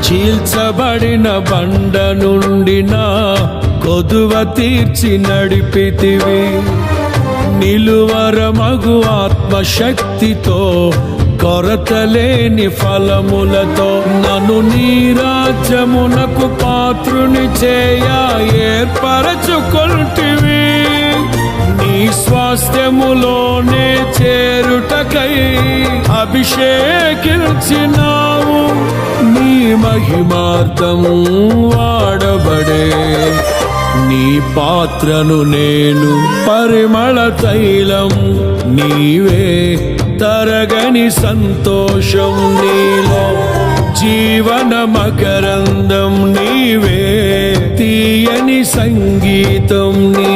చీల్చబడిన బండ నుండి నా కొదువ తీర్చి నడిపితివి. నిలువరమగు ఆత్మశక్తితో కొరతలేని ఫలములతో నన్ను నీ రాజ్యమునకు పాత్రుని చేయ ఏర్పరచుకొంటివి. నీ స్వాస్థ్యములోనే చేరుటకై అభిషేకించినావు. నీ మహిమార్థము వాడబడే నీ పాత్రను నేను, పరిమళ తైలం నీవే, తరగని సంతోషం నీలో, జీవన మకరందం నీవే, తీయని సంగీతం నీ